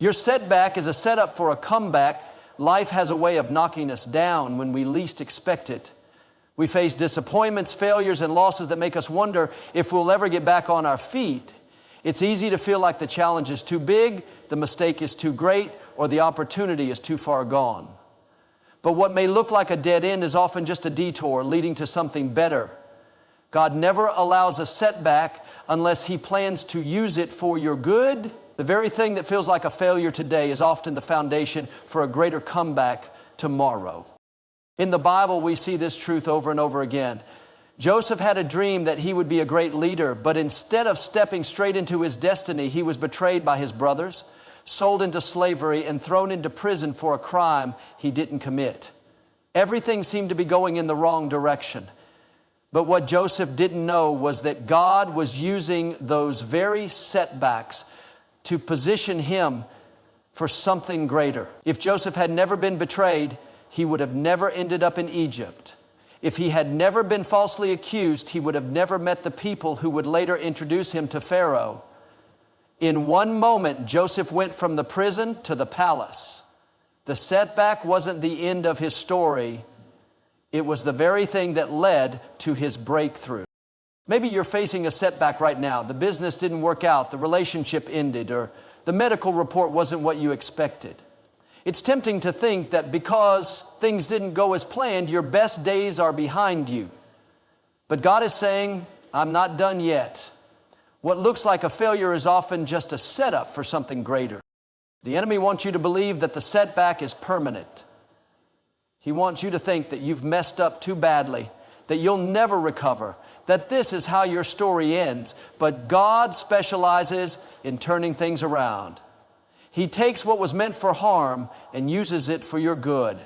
Your setback is a setup for a comeback. Life has a way of knocking us down when we least expect it. We face disappointments, failures, and losses that make us wonder if we'll ever get back on our feet. It's easy to feel like the challenge is too big, the mistake is too great, or the opportunity is too far gone. But what may look like a dead end is often just a detour leading to something better. God never allows a setback unless He plans to use it for your good. The very thing that feels like a failure today is often the foundation for a greater comeback tomorrow. In the Bible, we see this truth over and over again. Joseph had a dream that he would be a great leader, but instead of stepping straight into his destiny, he was betrayed by his brothers, sold into slavery, and thrown into prison for a crime he didn't commit. Everything seemed to be going in the wrong direction. But what Joseph didn't know was that God was using those very setbacks to position him for something greater. If Joseph had never been betrayed, he would have never ended up in Egypt. If he had never been falsely accused, he would have never met the people who would later introduce him to Pharaoh. In one moment, Joseph went from the prison to the palace. The setback wasn't the end of his story. It was the very thing that led to his breakthrough. Maybe you're facing a setback right now. The business didn't work out, the relationship ended, or the medical report wasn't what you expected. It's tempting to think that because things didn't go as planned, your best days are behind you. But God is saying, I'm not done yet. What looks like a failure is often just a setup for something greater. The enemy wants you to believe that the setback is permanent. He wants you to think that you've messed up too badly, that you'll never recover, that this is how your story ends. But God specializes in turning things around. He takes what was meant for harm and uses it for your good.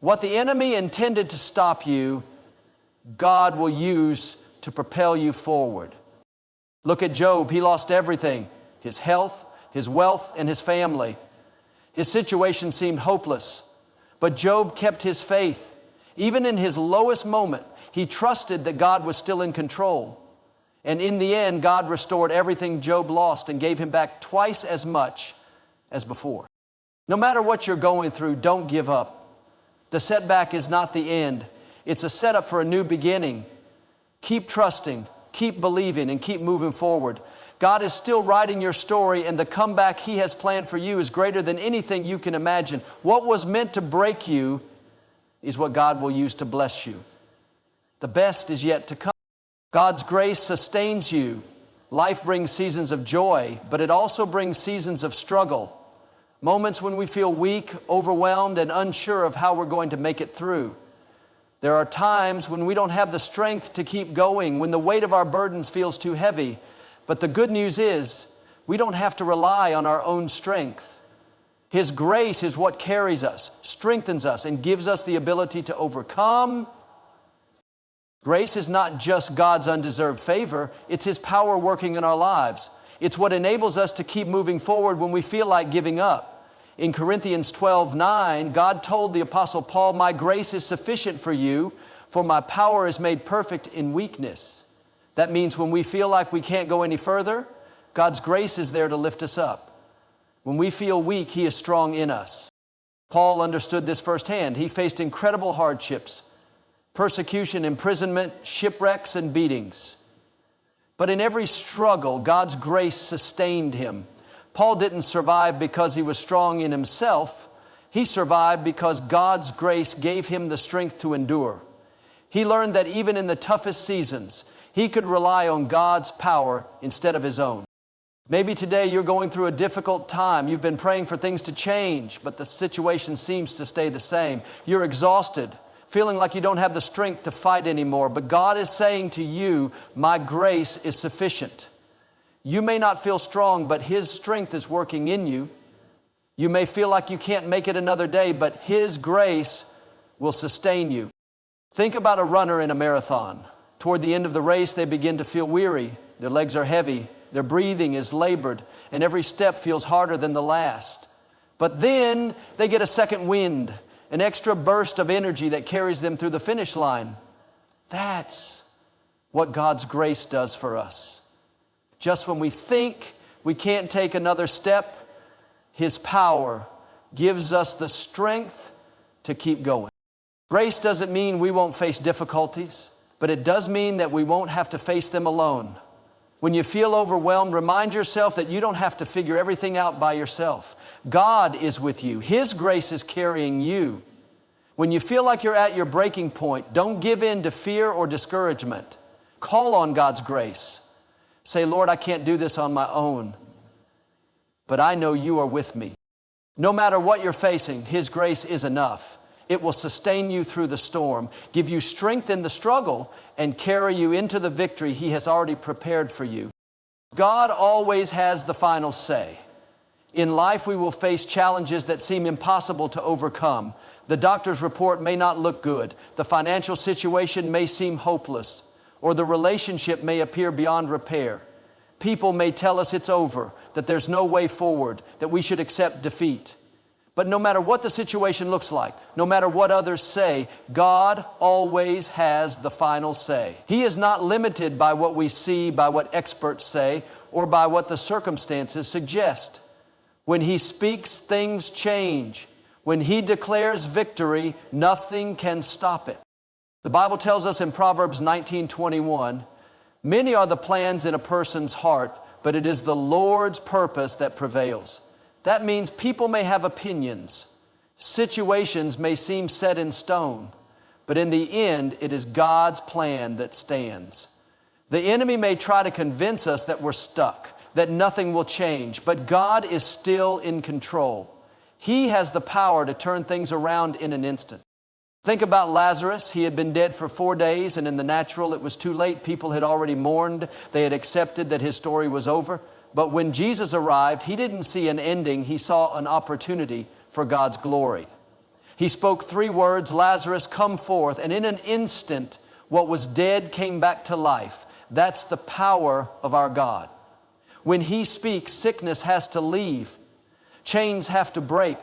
What the enemy intended to stop you, God will use to propel you forward. Look at Job. He lost everything: his health, his wealth, and his family. His situation seemed hopeless, but Job kept his faith. Even in his lowest moment, he trusted that God was still in control. And in the end, God restored everything Job lost and gave him back twice as much as before. No matter what you're going through, don't give up. The setback is not the end. It's a setup for a new beginning. Keep trusting, keep believing, and keep moving forward. God is still writing your story, and the comeback He has planned for you is greater than anything you can imagine. What was meant to break you is what God will use to bless you. The best is yet to come. God's grace sustains you. Life brings seasons of joy, but it also brings seasons of struggle. Moments when we feel weak, overwhelmed, and unsure of how we're going to make it through. There are times when we don't have the strength to keep going, when the weight of our burdens feels too heavy. But the good news is, we don't have to rely on our own strength. His grace is what carries us, strengthens us, and gives us the ability to overcome. Grace is not just God's undeserved favor, it's His power working in our lives. It's what enables us to keep moving forward when we feel like giving up. In Corinthians 12:9, God told the Apostle Paul, "My grace is sufficient for you, for my power is made perfect in weakness." That means when we feel like we can't go any further, God's grace is there to lift us up. When we feel weak, He is strong in us. Paul understood this firsthand. He faced incredible hardships: persecution, imprisonment, shipwrecks, and beatings. But in every struggle, God's grace sustained him. Paul didn't survive because he was strong in himself. He survived because God's grace gave him the strength to endure. He learned that even in the toughest seasons, he could rely on God's power instead of his own. Maybe today you're going through a difficult time. You've been praying for things to change, but the situation seems to stay the same. You're exhausted, feeling like you don't have the strength to fight anymore. But God is saying to you, my grace is sufficient. You may not feel strong, but His strength is working in you. You may feel like you can't make it another day, but His grace will sustain you. Think about a runner in a marathon. Toward the end of the race, they begin to feel weary. Their legs are heavy. Their breathing is labored, and every step feels harder than the last. But then they get a second wind, an extra burst of energy that carries them through the finish line. That's what God's grace does for us. Just when we think we can't take another step, His power gives us the strength to keep going. Grace doesn't mean we won't face difficulties, but it does mean that we won't have to face them alone. When you feel overwhelmed, remind yourself that you don't have to figure everything out by yourself. God is with you. His grace is carrying you. When you feel like you're at your breaking point, don't give in to fear or discouragement. Call on God's grace. Say, Lord, I can't do this on my own, but I know you are with me. No matter what you're facing, His grace is enough. It will sustain you through the storm, give you strength in the struggle, and carry you into the victory He has already prepared for you. God always has the final say. In life, we will face challenges that seem impossible to overcome. The doctor's report may not look good. The financial situation may seem hopeless, or the relationship may appear beyond repair. People may tell us it's over, that there's no way forward, that we should accept defeat. But no matter what the situation looks like, no matter what others say, God always has the final say. He is not limited by what we see, by what experts say, or by what the circumstances suggest. When He speaks, things change. When He declares victory, nothing can stop it. The Bible tells us in Proverbs 19:21, many are the plans in a person's heart, but it is the Lord's purpose that prevails. That means people may have opinions. Situations may seem set in stone, but in the end, it is God's plan that stands. The enemy may try to convince us that we're stuck, that nothing will change, but God is still in control. He has the power to turn things around in an instant. Think about Lazarus. He had been dead for 4 days, and in the natural, it was too late. People had already mourned. They had accepted that his story was over. But when Jesus arrived, He didn't see an ending. He saw an opportunity for God's glory. He spoke 3 words, Lazarus, come forth. And in an instant, what was dead came back to life. That's the power of our God. When He speaks, sickness has to leave. Chains have to break.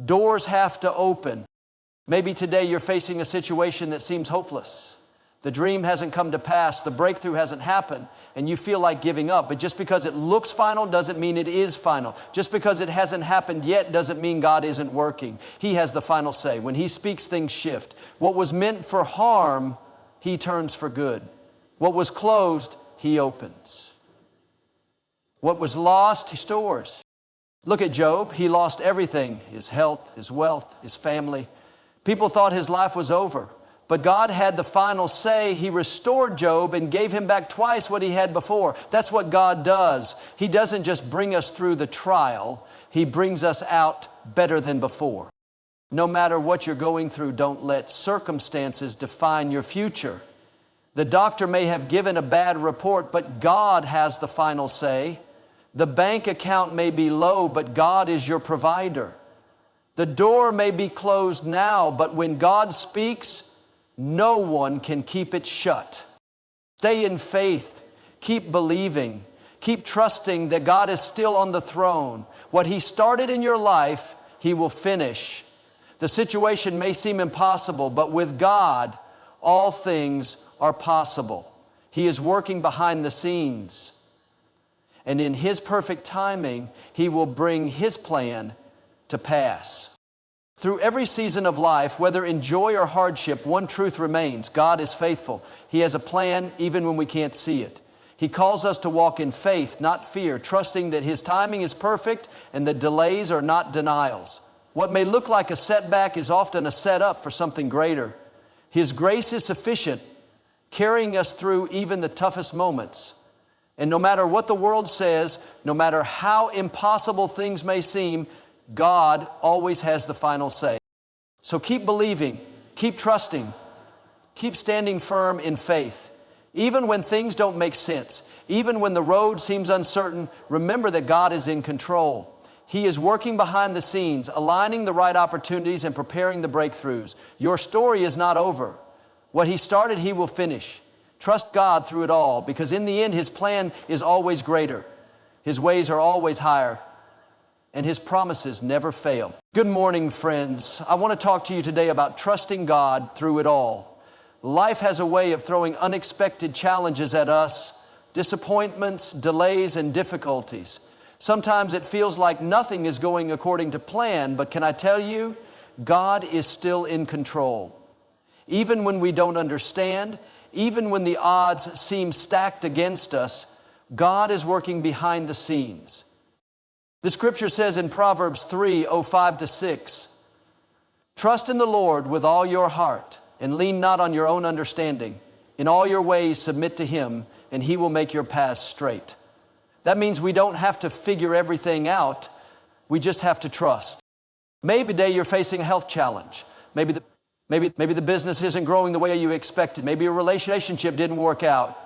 Doors have to open. Maybe today you're facing a situation that seems hopeless. The dream hasn't come to pass, the breakthrough hasn't happened, and you feel like giving up. But just because it looks final doesn't mean it is final. Just because it hasn't happened yet doesn't mean God isn't working. He has the final say. When He speaks, things shift. What was meant for harm, He turns for good. What was closed, He opens. What was lost, He restores. Look at Job. He lost everything, his health, his wealth, his family. People thought his life was over. But God had the final say. He restored Job and gave him back twice what he had before. That's what God does. He doesn't just bring us through the trial. He brings us out better than before. No matter what you're going through, don't let circumstances define your future. The doctor may have given a bad report, but God has the final say. The bank account may be low, but God is your provider. The door may be closed now, but when God speaks, no one can keep it shut. Stay in faith. Keep believing. Keep trusting that God is still on the throne. What He started in your life, He will finish. The situation may seem impossible, but with God, all things are possible. He is working behind the scenes. And in His perfect timing, He will bring His plan to pass. Through every season of life, whether in joy or hardship, one truth remains. God is faithful. He has a plan even when we can't see it. He calls us to walk in faith, not fear, trusting that His timing is perfect and that delays are not denials. What may look like a setback is often a setup for something greater. His grace is sufficient, carrying us through even the toughest moments. And no matter what the world says, no matter how impossible things may seem, God always has the final say. So keep believing, keep trusting, keep standing firm in faith. Even when things don't make sense, even when the road seems uncertain, remember that God is in control. He is working behind the scenes, aligning the right opportunities and preparing the breakthroughs. Your story is not over. What He started, He will finish. Trust God through it all, because in the end, His plan is always greater. His ways are always higher, and His promises never fail. Good morning, friends. I want to talk to you today about trusting God through it all. Life has a way of throwing unexpected challenges at us, disappointments, delays, and difficulties. Sometimes it feels like nothing is going according to plan, but can I tell you, God is still in control. Even when we don't understand, even when the odds seem stacked against us, God is working behind the scenes. The scripture says in Proverbs 3:5-6, "Trust in the Lord with all your heart, and lean not on your own understanding. In all your ways submit to Him, and He will make your paths straight." That means we don't have to figure everything out. We just have to trust. Maybe today you're facing a health challenge. Maybe the business isn't growing the way you expected. Maybe your relationship didn't work out.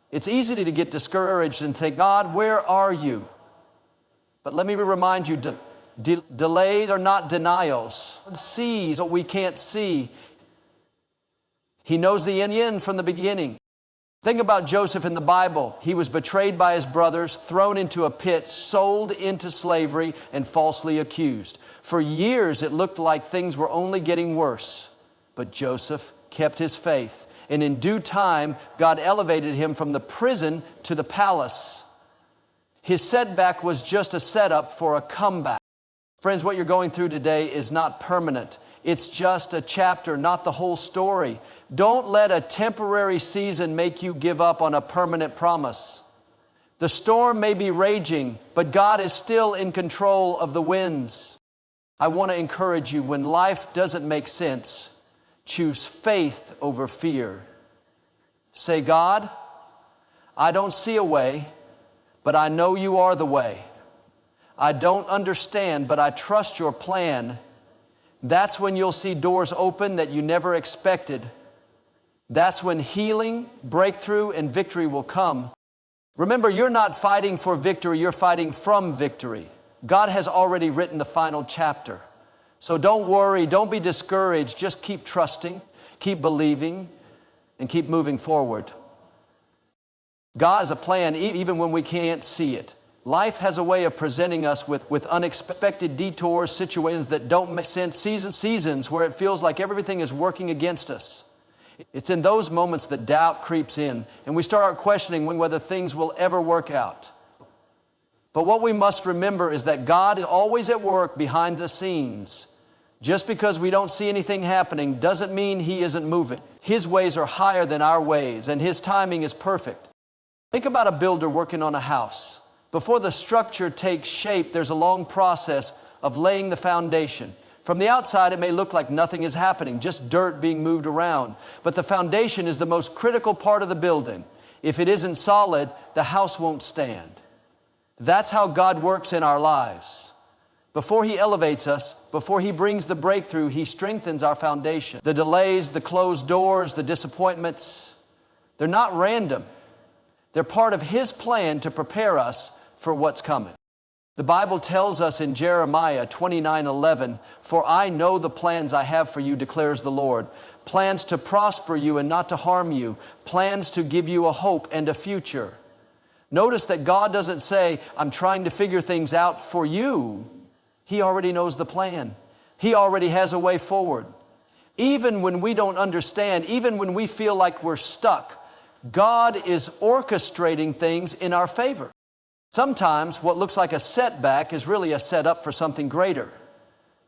It's easy to get discouraged and think, "God, where are you?" But let me remind you, delays are not denials. God sees what we can't see. He knows the end from the beginning. Think about Joseph in the Bible. He was betrayed by his brothers, thrown into a pit, sold into slavery, and falsely accused. For years, it looked like things were only getting worse. But Joseph kept his faith. And in due time, God elevated him from the prison to the palace. His setback was just a setup for a comeback. Friends, what you're going through today is not permanent. It's just a chapter, not the whole story. Don't let a temporary season make you give up on a permanent promise. The storm may be raging, but God is still in control of the winds. I want to encourage you, when life doesn't make sense, choose faith over fear. Say, "God, I don't see a way, but I know you are the way. I don't understand, but I trust your plan." That's when you'll see doors open that you never expected. That's when healing, breakthrough, and victory will come. Remember, you're not fighting for victory, you're fighting from victory. God has already written the final chapter. So don't worry, don't be discouraged, just keep trusting, keep believing, and keep moving forward. God has a plan even when we can't see it. Life has a way of presenting us with unexpected detours, situations that don't make sense, seasons where it feels like everything is working against us. It's in those moments that doubt creeps in, and we start questioning whether things will ever work out. But what we must remember is that God is always at work behind the scenes. Just because we don't see anything happening doesn't mean He isn't moving. His ways are higher than our ways, and His timing is perfect. Think about a builder working on a house. Before the structure takes shape, there's a long process of laying the foundation. From the outside, it may look like nothing is happening, just dirt being moved around. But the foundation is the most critical part of the building. If it isn't solid, the house won't stand. That's how God works in our lives. Before He elevates us, before He brings the breakthrough, He strengthens our foundation. The delays, the closed doors, the disappointments, they're not random. They're part of His plan to prepare us for what's coming. The Bible tells us in Jeremiah 29:11, "For I know the plans I have for you, declares the Lord, plans to prosper you and not to harm you, plans to give you a hope and a future." Notice that God doesn't say, "I'm trying to figure things out for you." He already knows the plan. He already has a way forward. Even when we don't understand, even when we feel like we're stuck, God is orchestrating things in our favor. Sometimes what looks like a setback is really a setup for something greater.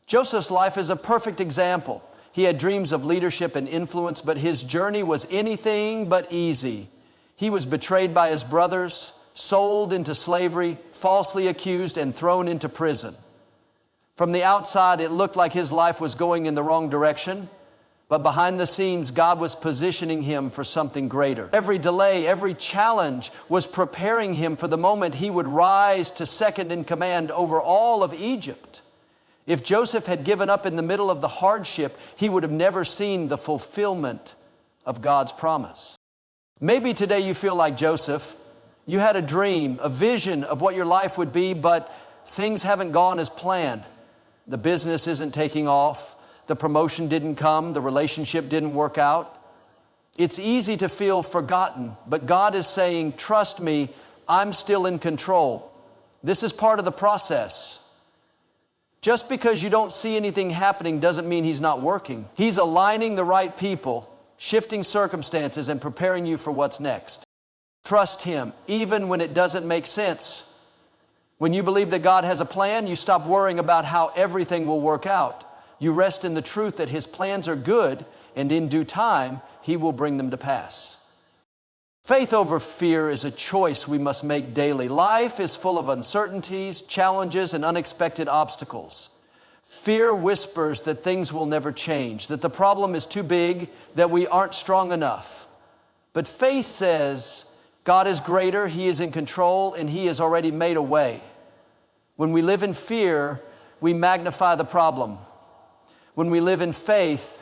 Joseph's life is a perfect example. He had dreams of leadership and influence, but his journey was anything but easy. He was betrayed by his brothers, sold into slavery, falsely accused, and thrown into prison. From the outside, it looked like his life was going in the wrong direction, but behind the scenes, God was positioning him for something greater. Every delay, every challenge was preparing him for the moment he would rise to second in command over all of Egypt. If Joseph had given up in the middle of the hardship, he would have never seen the fulfillment of God's promise. Maybe today you feel like Joseph. You had a dream, a vision of what your life would be, but things haven't gone as planned. The business isn't taking off. The promotion didn't come. The relationship didn't work out. It's easy to feel forgotten, but God is saying, trust me, I'm still in control. This is part of the process. Just because you don't see anything happening doesn't mean He's not working. He's aligning the right people, shifting circumstances, and preparing you for what's next. Trust Him, even when it doesn't make sense. When you believe that God has a plan, you stop worrying about how everything will work out. You rest in the truth that His plans are good, and in due time, He will bring them to pass. Faith over fear is a choice we must make daily. Life is full of uncertainties, challenges, and unexpected obstacles. Fear whispers that things will never change, that the problem is too big, that we aren't strong enough. But faith says, God is greater, He is in control, and He has already made a way. When we live in fear, we magnify the problem. When we live in faith,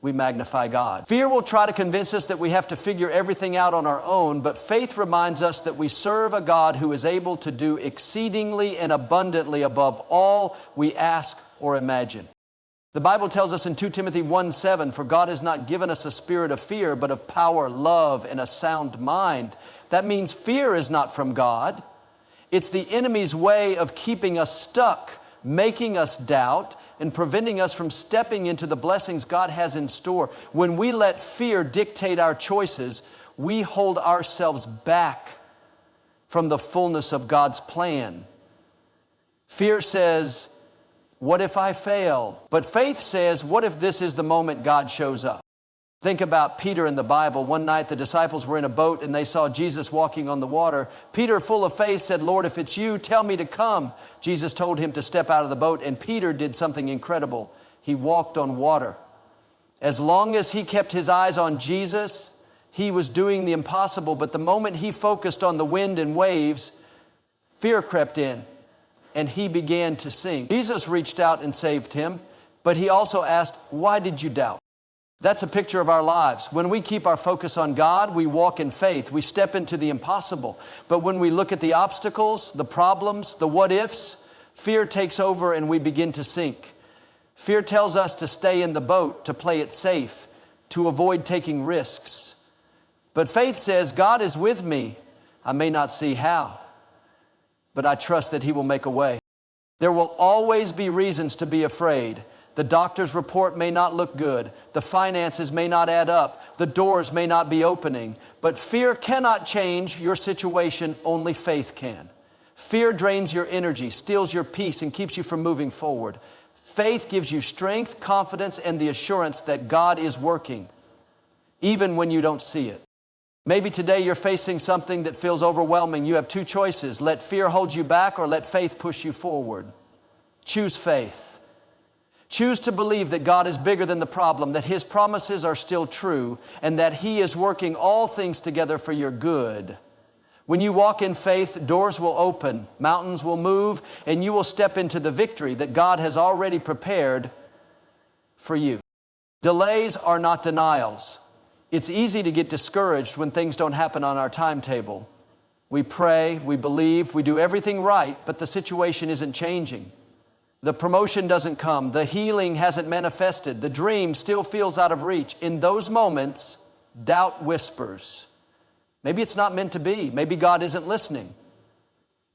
we magnify God. Fear will try to convince us that we have to figure everything out on our own, but faith reminds us that we serve a God who is able to do exceedingly and abundantly above all we ask or imagine. The Bible tells us in 2 Timothy 1:7, "For God has not given us a spirit of fear, but of power, love, and a sound mind." That means fear is not from God. It's the enemy's way of keeping us stuck, making us doubt, and preventing us from stepping into the blessings God has in store. When we let fear dictate our choices, we hold ourselves back from the fullness of God's plan. Fear says, what if I fail? But faith says, what if this is the moment God shows up? Think about Peter in the Bible. One night the disciples were in a boat and they saw Jesus walking on the water. Peter, full of faith, said, "Lord, if it's you, tell me to come." Jesus told him to step out of the boat, and Peter did something incredible. He walked on water. As long as he kept his eyes on Jesus, he was doing the impossible. But the moment he focused on the wind and waves, fear crept in and he began to sink. Jesus reached out and saved him, but He also asked, "Why did you doubt?" That's a picture of our lives. When we keep our focus on God, we walk in faith. We step into the impossible. But when we look at the obstacles, the problems, the what-ifs, fear takes over and we begin to sink. Fear tells us to stay in the boat, to play it safe, to avoid taking risks. But faith says, God is with me. I may not see how, but I trust that He will make a way. There will always be reasons to be afraid. The doctor's report may not look good. The finances may not add up. The doors may not be opening. But fear cannot change your situation. Only faith can. Fear drains your energy, steals your peace, and keeps you from moving forward. Faith gives you strength, confidence, and the assurance that God is working, even when you don't see it. Maybe today you're facing something that feels overwhelming. You have two choices. Let fear hold you back or let faith push you forward. Choose faith. Choose to believe that God is bigger than the problem, that His promises are still true, and that He is working all things together for your good. When you walk in faith, doors will open, mountains will move, and you will step into the victory that God has already prepared for you. Delays are not denials. It's easy to get discouraged when things don't happen on our timetable. We pray, we believe, we do everything right, but the situation isn't changing. The promotion doesn't come. The healing hasn't manifested. The dream still feels out of reach. In those moments, doubt whispers. Maybe it's not meant to be. Maybe God isn't listening.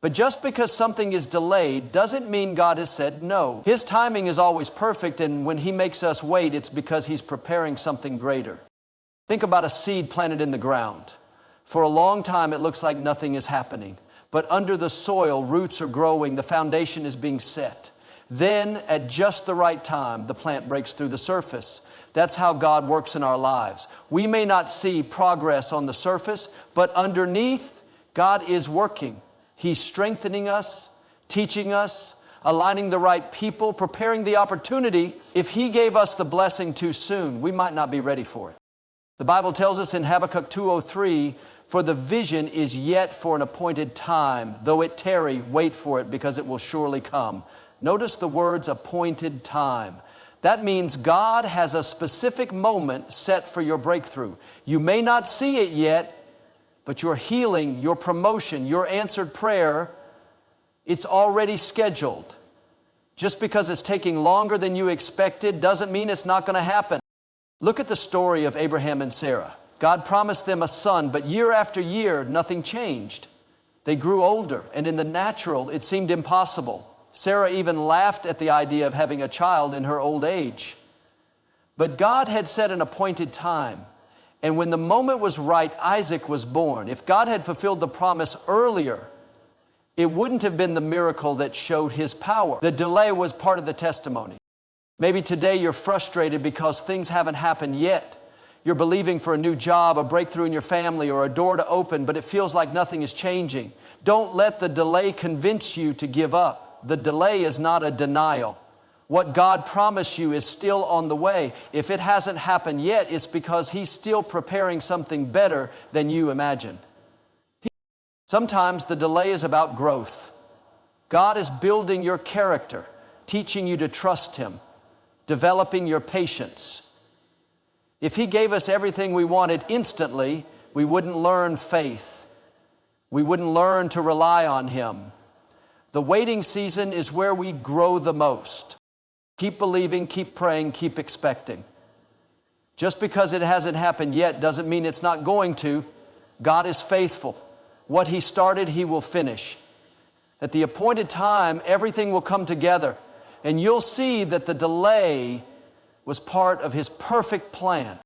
But just because something is delayed doesn't mean God has said no. His timing is always perfect, and when He makes us wait, it's because He's preparing something greater. Think about a seed planted in the ground. For a long time, it looks like nothing is happening. But under the soil, roots are growing. The foundation is being set. Then, at just the right time, the plant breaks through the surface. That's how God works in our lives. We may not see progress on the surface, but underneath, God is working. He's strengthening us, teaching us, aligning the right people, preparing the opportunity. If He gave us the blessing too soon, we might not be ready for it. The Bible tells us in Habakkuk 2:03, "For the vision is yet for an appointed time. Though it tarry, wait for it, because it will surely come." Notice the words appointed time. That means God has a specific moment set for your breakthrough. You may not see it yet, but your healing, your promotion, your answered prayer, it's already scheduled. Just because it's taking longer than you expected doesn't mean it's not going to happen. Look at the story of Abraham and Sarah. God promised them a son, but year after year, nothing changed. They grew older, and in the natural, it seemed impossible. Sarah even laughed at the idea of having a child in her old age. But God had set an appointed time, and when the moment was right, Isaac was born. If God had fulfilled the promise earlier, it wouldn't have been the miracle that showed His power. The delay was part of the testimony. Maybe today you're frustrated because things haven't happened yet. You're believing for a new job, a breakthrough in your family, or a door to open, but it feels like nothing is changing. Don't let the delay convince you to give up. The delay is not a denial. What God promised you is still on the way. If it hasn't happened yet, it's because He's still preparing something better than you imagine. Sometimes the delay is about growth. God is building your character, teaching you to trust Him, developing your patience. If He gave us everything we wanted instantly, we wouldn't learn faith. We wouldn't learn to rely on Him. The waiting season is where we grow the most. Keep believing, keep praying, keep expecting. Just because it hasn't happened yet doesn't mean it's not going to. God is faithful. What He started, He will finish. At the appointed time, everything will come together, and you'll see that the delay was part of His perfect plan.